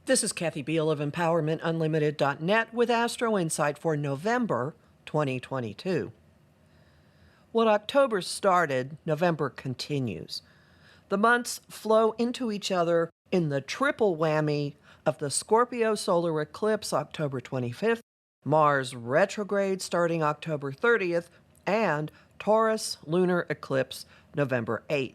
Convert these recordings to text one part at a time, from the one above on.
This is Kathy Biehl of EmpowermentUnlimited.net with Astro-Insight for November 2022. What October started, November continues. The months flow into each other in the triple whammy of the Scorpio solar eclipse October 25th, Mars retrograde starting October 30th, and Taurus lunar eclipse November 8th.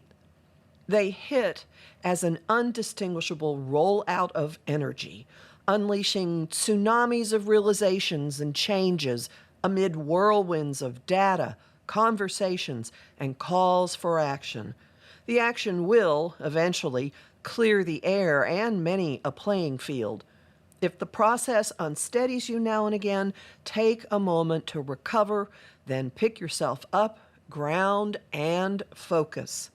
They hit as an undistinguishable rollout of energy, unleashing tsunamis of realizations and changes amid whirlwinds of data, conversations, and calls for action. The action will, eventually, clear the air and many a playing field. If the process unsteadies you now and again, take a moment to recover, then pick yourself up, ground, and focus.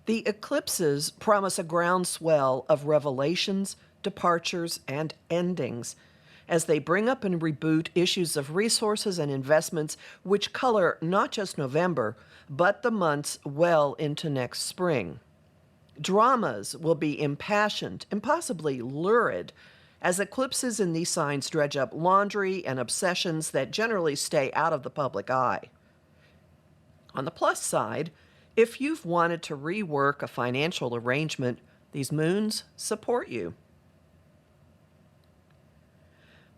The eclipses promise a groundswell of revelations, departures, and endings as they bring up and reboot issues of resources and investments which color not just November, but the months well into next spring. Dramas will be impassioned and possibly lurid as eclipses in these signs dredge up laundry and obsessions that generally stay out of the public eye. On the plus side, if you've wanted to rework a financial arrangement, these moons support you.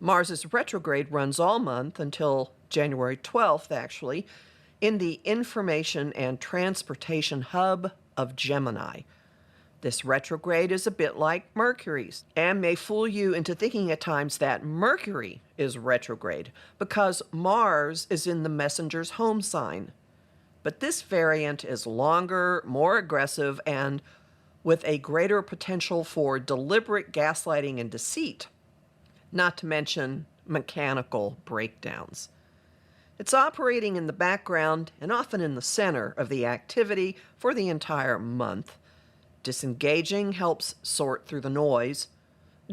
Mars's retrograde runs all month until January 12th, actually, in the information and transportation hub of Gemini. This retrograde is a bit like Mercury's and may fool you into thinking at times that Mercury is retrograde because Mars is in the messenger's home sign. But this variant is longer, more aggressive, and with a greater potential for deliberate gaslighting and deceit, not to mention mechanical breakdowns. It's operating in the background and often in the center of the activity for the entire month. Disengaging helps sort through the noise.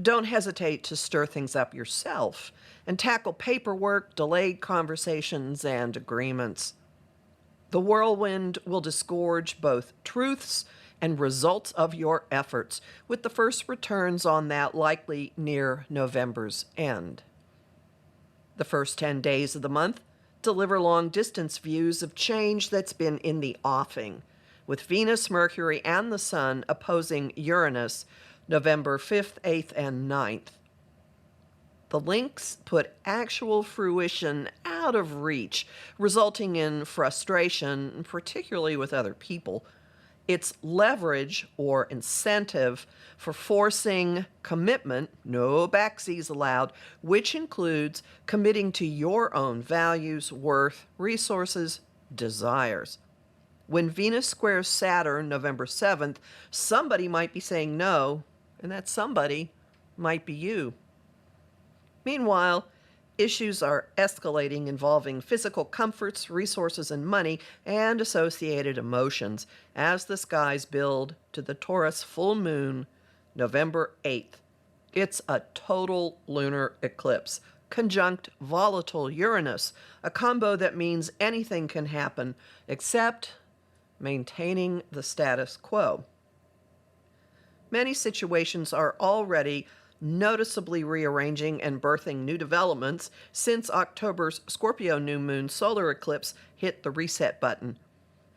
Don't hesitate to stir things up yourself and tackle paperwork, delayed conversations, and agreements. The whirlwind will disgorge both truths and results of your efforts, with the first returns on that likely near November's end. The first 10 days of the month deliver long-distance views of change that's been in the offing, with Venus, Mercury, and the Sun opposing Uranus November 5th, 8th, and 9th. The links put actual fruition out of reach, resulting in frustration, particularly with other people. It's leverage or incentive for forcing commitment, no backsies allowed, which includes committing to your own values, worth, resources, desires. When Venus squares Saturn November 7th, somebody might be saying no, and that somebody might be you. Meanwhile, issues are escalating involving physical comforts, resources, and money, and associated emotions as the skies build to the Taurus full moon, November 8th. It's a total lunar eclipse, conjunct volatile Uranus, a combo that means anything can happen except maintaining the status quo. Many situations are already noticeably rearranging and birthing new developments since October's Scorpio new moon solar eclipse hit the reset button.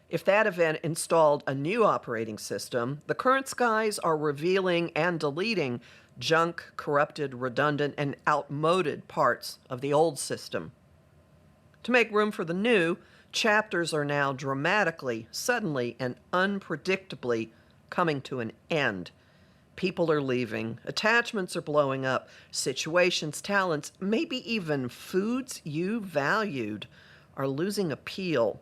If that event installed a new operating system, the current skies are revealing and deleting junk, corrupted, redundant, and outmoded parts of the old system. To make room for the new, chapters are now dramatically, suddenly, and unpredictably coming to an end. People are leaving, attachments are blowing up, situations, talents, maybe even foods you valued are losing appeal.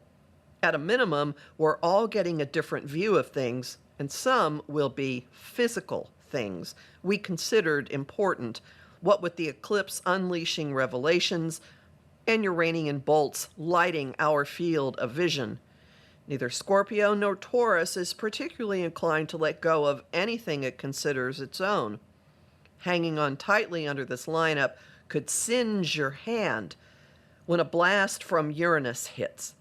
At a minimum, we're all getting a different view of things, and some will be physical things we considered important, what with the eclipse unleashing revelations and Uranian bolts lighting our field of vision. Neither Scorpio nor Taurus is particularly inclined to let go of anything it considers its own. Hanging on tightly under this lineup could singe your hand when a blast from Uranus hits.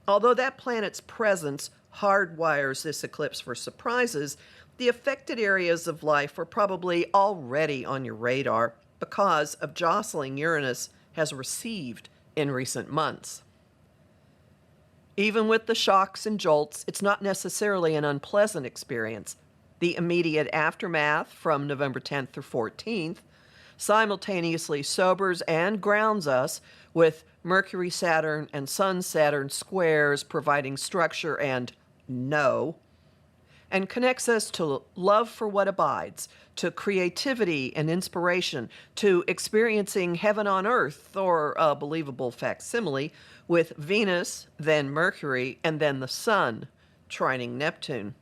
Although that planet's presence hardwires this eclipse for surprises, The affected areas of life are probably already on your radar because of jostling Uranus has received in recent months. Even with the shocks and jolts, it's not necessarily an unpleasant experience. The immediate aftermath from November 10th through 14th simultaneously sobers and grounds us with Mercury Saturn and Sun Saturn squares providing structure and and connects us to love for what abides, to creativity and inspiration, to experiencing heaven on earth, or a believable facsimile, with Venus, then Mercury, and then the Sun, trining Neptune.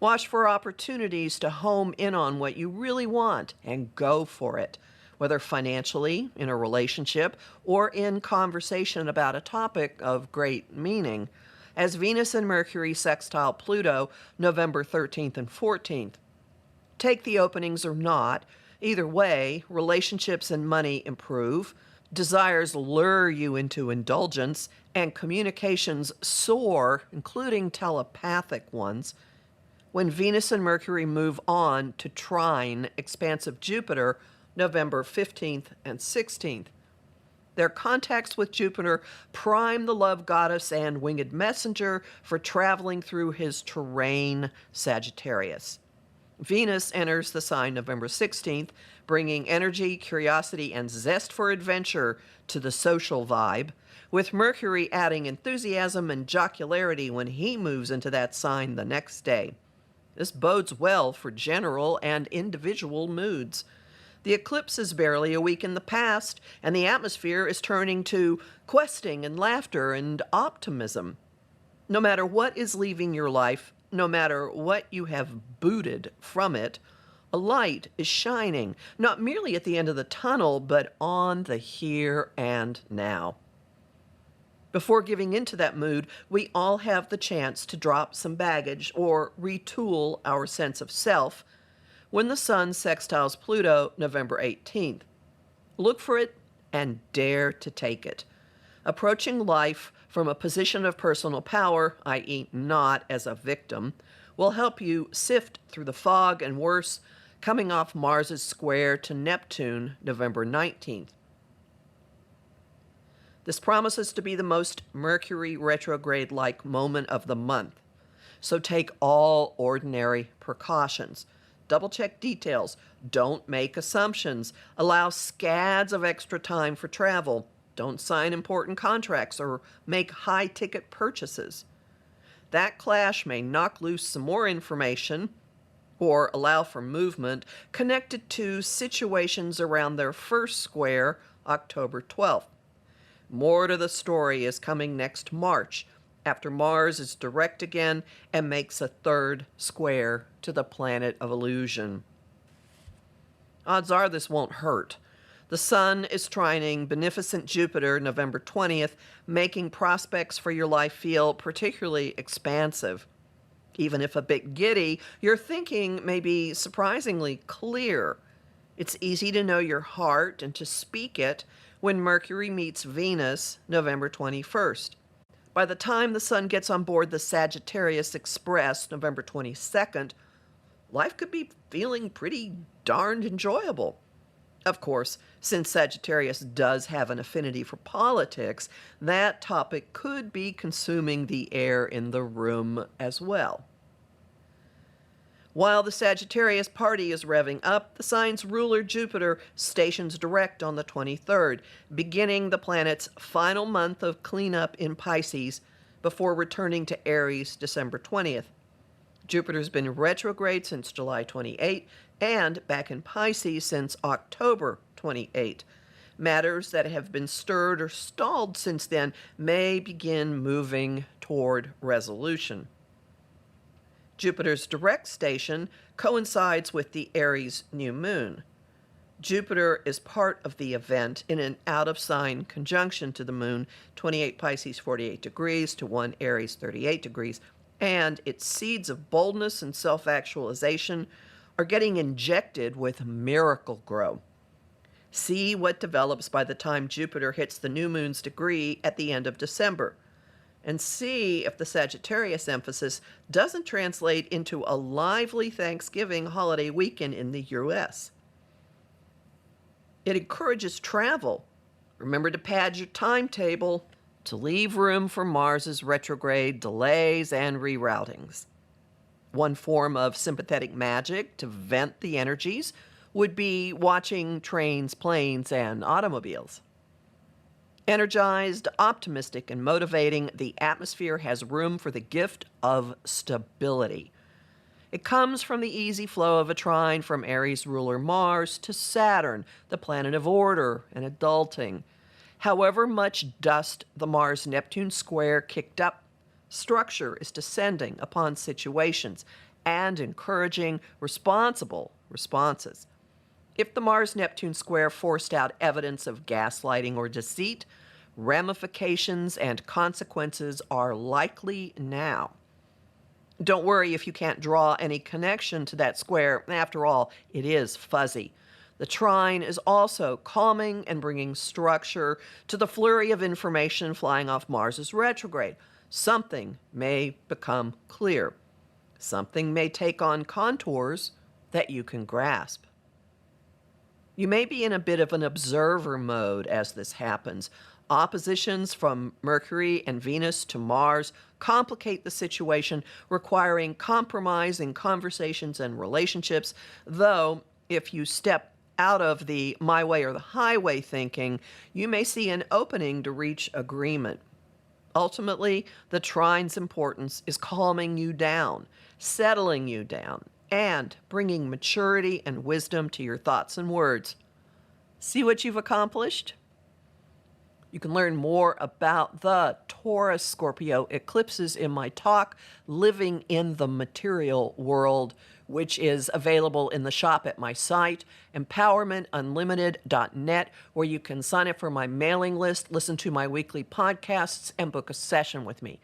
Watch for opportunities to home in on what you really want and go for it, whether financially, in a relationship, or in conversation about a topic of great meaning, as Venus and Mercury sextile Pluto November 13th and 14th. Take the openings or not, either way, relationships and money improve, desires lure you into indulgence, and communications soar, including telepathic ones, when Venus and Mercury move on to trine expansive Jupiter November 15th and 16th. Their contacts with Jupiter prime the love goddess and winged messenger for traveling through his terrain, Sagittarius. Venus enters the sign November 16th, bringing energy, curiosity, and zest for adventure to the social vibe, with Mercury adding enthusiasm and jocularity when he moves into that sign the next day. This bodes well for general and individual moods. The eclipse is barely a week in the past, and the atmosphere is turning to questing and laughter and optimism. No matter what is leaving your life, no matter what you have booted from it, a light is shining, not merely at the end of the tunnel, but on the here and now. Before giving into that mood, we all have the chance to drop some baggage or retool our sense of self when the Sun sextiles Pluto November 18th. Look for it and dare to take it. Approaching life from a position of personal power, i.e., not as a victim, will help you sift through the fog and worse, coming off Mars's square to Neptune November 19th. This promises to be the most Mercury retrograde-like moment of the month, so take all ordinary precautions. Double-check details. Don't make assumptions. Allow scads of extra time for travel. Don't sign important contracts or make high-ticket purchases. That clash may knock loose some more information or allow for movement connected to situations around their first square, October 12th. More to the story is coming next March, after Mars is direct again and makes a third square to the planet of illusion. Odds are this won't hurt. The Sun is trining beneficent Jupiter November 20th, making prospects for your life feel particularly expansive. Even if a bit giddy, your thinking may be surprisingly clear. It's easy to know your heart and to speak it when Mercury meets Venus November 21st. By the time the Sun gets on board the Sagittarius Express November 22nd, life could be feeling pretty darned enjoyable. Of course, since Sagittarius does have an affinity for politics, that topic could be consuming the air in the room as well. While the Sagittarius party is revving up, the sign's ruler Jupiter stations direct on the 23rd, beginning the planet's final month of cleanup in Pisces before returning to Aries December 20th. Jupiter's been retrograde since July 28 and back in Pisces since October 28. Matters that have been stirred or stalled since then may begin moving toward resolution. Jupiter's direct station coincides with the Aries new moon. Jupiter is part of the event in an out-of-sign conjunction to the moon, 28 Pisces 48 degrees to 1 Aries 38 degrees, and its seeds of boldness and self-actualization are getting injected with miracle grow. See what develops by the time Jupiter hits the new moon's degree at the end of December. and see if the Sagittarius emphasis doesn't translate into a lively Thanksgiving holiday weekend in the U.S. It encourages travel. Remember to pad your timetable to leave room for Mars's retrograde delays and reroutings. One form of sympathetic magic to vent the energies would be watching trains, planes, and automobiles. Energized, optimistic, and motivating, the atmosphere has room for the gift of stability. It comes from the easy flow of a trine from Aries ruler Mars to Saturn, the planet of order and adulting. However much dust the Mars-Neptune square kicked up, structure is descending upon situations and encouraging responsible responses. If the Mars-Neptune square forced out evidence of gaslighting or deceit, ramifications and consequences are likely now. Don't worry if you can't draw any connection to that square. After all, it is fuzzy. The trine is also calming and bringing structure to the flurry of information flying off Mars's retrograde. Something may become clear. Something may take on contours that you can grasp. You may be in a bit of an observer mode as this happens. Oppositions from Mercury and Venus to Mars complicate the situation, requiring compromise in conversations and relationships, though if you step out of the my way or the highway thinking, you may see an opening to reach agreement. Ultimately, the trine's importance is calming you down, settling you down, and bringing maturity and wisdom to your thoughts and words. See what you've accomplished? You can learn more about the Taurus Scorpio eclipses in my talk, Living in the Material World, which is available in the shop at my site, empowermentunlimited.net, where you can sign up for my mailing list, listen to my weekly podcasts, and book a session with me.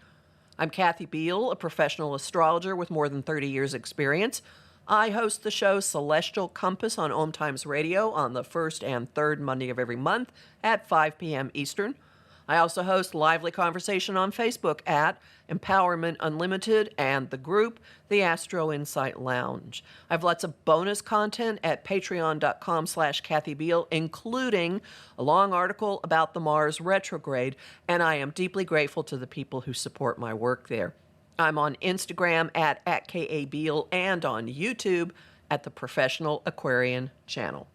I'm Kathy Biehl, a professional astrologer with more than 30 years' experience. I host the show Celestial Compass on Om Times Radio on the first and third Monday of every month at 5 p.m. Eastern. I also host lively conversation on Facebook at Empowerment Unlimited and the group, the Astro-Insight Lounge. I have lots of bonus content at patreon.com/Kathy Biehl, including a long article about the Mars retrograde, and I am deeply grateful to the people who support my work there. I'm on Instagram at KA Biehl and on YouTube at the Professional Aquarian channel.